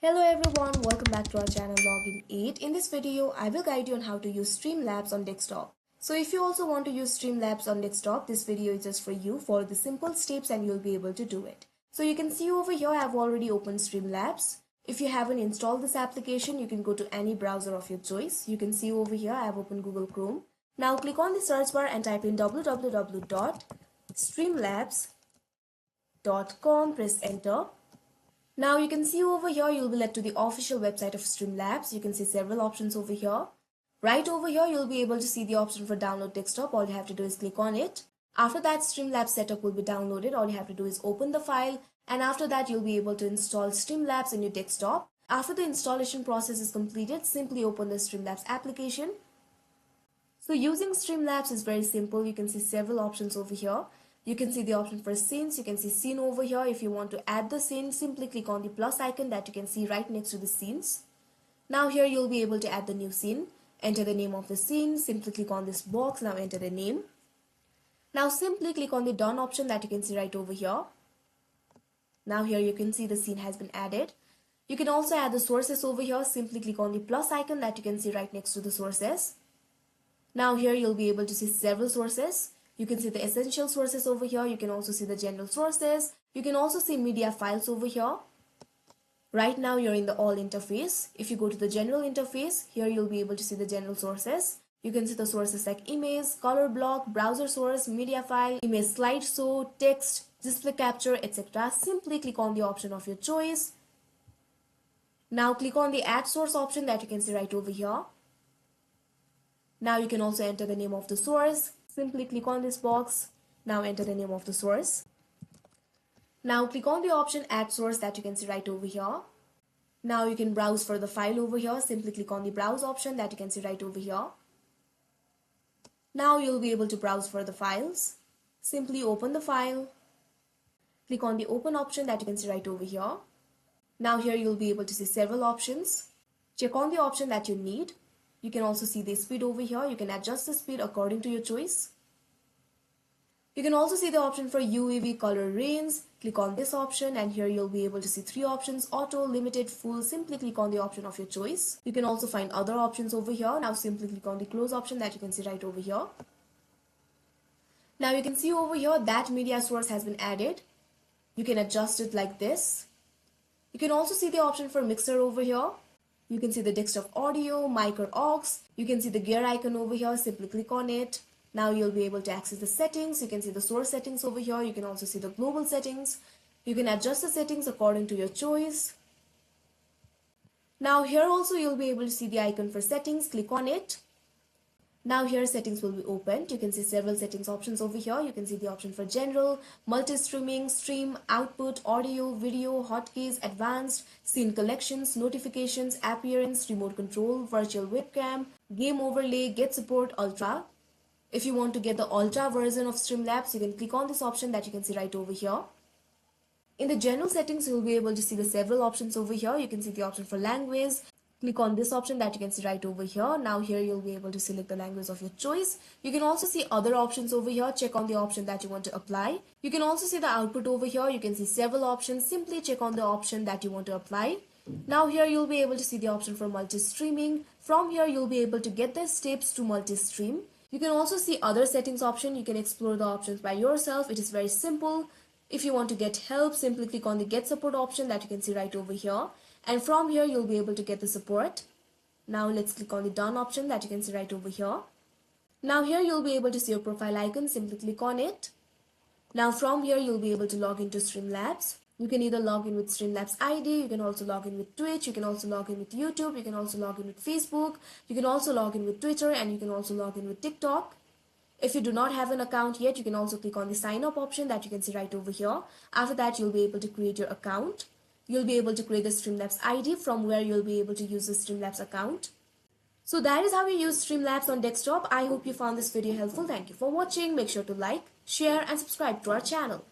Hello everyone, welcome back to our channel Login 8. In this video, I will guide you on how to use Streamlabs on desktop. So if you also want to use Streamlabs on desktop, this video is just for you. Follow the simple steps and you'll be able to do it. So you can see over here, I've already opened Streamlabs. If you haven't installed this application, you can go to any browser of your choice. You can see over here, I've opened Google Chrome. Now click on the search bar and type in www.streamlabs.com, press enter. Now you can see over here, you'll be led to the official website of Streamlabs. You can see several options over here. Right over here, you'll be able to see the option for download desktop. All you have to do is click on it. After that, Streamlabs setup will be downloaded. All you have to do is open the file, and after that, you'll be able to install Streamlabs in your desktop. After the installation process is completed, simply open the Streamlabs application. So using Streamlabs is very simple. You can see several options over here. You can see the option for scenes. You can see scene over here. If you want to add the scene, simply click on the plus icon that you can see right next to the scenes. Now here you'll be able to add the new scene. Enter the name of the scene. Simply click on this box. Now enter the name. Now simply click on the done option that you can see right over here. Now here you can see the scene has been added. You can also add the sources over here. Simply click on the plus icon that you can see right next to the sources. Now here you'll be able to see several sources. You can see the essential sources over here. You can also see the general sources. You can also see media files over here. Right now you're in the all interface. If you go to the general interface, here you'll be able to see the general sources. You can see the sources like image, color block, browser source, media file, image slideshow, text, display capture, etc. Simply click on the option of your choice. Now click on the add source option that you can see right over here. Now you can also enter the name of the source. Simply click on this box. Now enter the name of the source. Now click on the option add source that you can see right over here. Now you can browse for the file over here. Simply click on the browse option that you can see right over here. Now you'll be able to browse for the files. Simply open the file. Click on the open option that you can see right over here. Now here you'll be able to see several options. Check on the option that you need. You can also see the speed over here. You can adjust the speed according to your choice. You can also see the option for UAV color range. Click on this option and here you'll be able to see three options: auto, limited, full. Simply click on the option of your choice. You can also find other options over here. Now simply click on the close option that you can see right over here. Now you can see over here that media source has been added. You can adjust it like this. You can also see the option for mixer over here. You can see the desktop audio, mic or aux. You can see the gear icon over here. Simply click on it. Now you'll be able to access the settings. You can see the source settings over here. You can also see the global settings. You can adjust the settings according to your choice. Now here also you'll be able to see the icon for settings. Click on it. Now here settings will be opened. You can see several settings options over here. You can see the option for general, multi-streaming, stream, output, audio, video, hotkeys, advanced, scene collections, notifications, appearance, remote control, virtual webcam, game overlay, get support, ultra. If you want to get the ultra version of Streamlabs, you can click on this option that you can see right over here. In the general settings, you'll be able to see the several options over here. You can see the option for language. Click on this option that you can see right over here. Now here you'll be able to select the language of your choice. You can also see other options over here. Check on the option that you want to apply. You can also see the output over here. You can see several options. Simply check on the option that you want to apply. Now here you'll be able to see the option for multi-streaming. From here you'll be able to get the steps to multi-stream. You can also see other settings option. You can explore the options by yourself. It is very simple. If you want to get help, simply click on the get support option that you can see right over here. And from here you'll be able to get the support. Now let's click on the done option that you can see right over here. Now here you'll be able to see your profile icon. Simply click on it. Now from here you'll be able to log into Streamlabs. You can either log in with Streamlabs ID, you can also log in with Twitch, you can also log in with YouTube, you can also log in with Facebook, you can also log in with Twitter, and you can also log in with TikTok. If you do not have an account yet, you can also click on the sign up option that you can see right over here. After that you'll be able to create your account. You'll be able to create the Streamlabs ID from where you'll be able to use the Streamlabs account. So that is how you use Streamlabs on desktop. I hope you found this video helpful. Thank you for watching. Make sure to like, share and subscribe to our channel.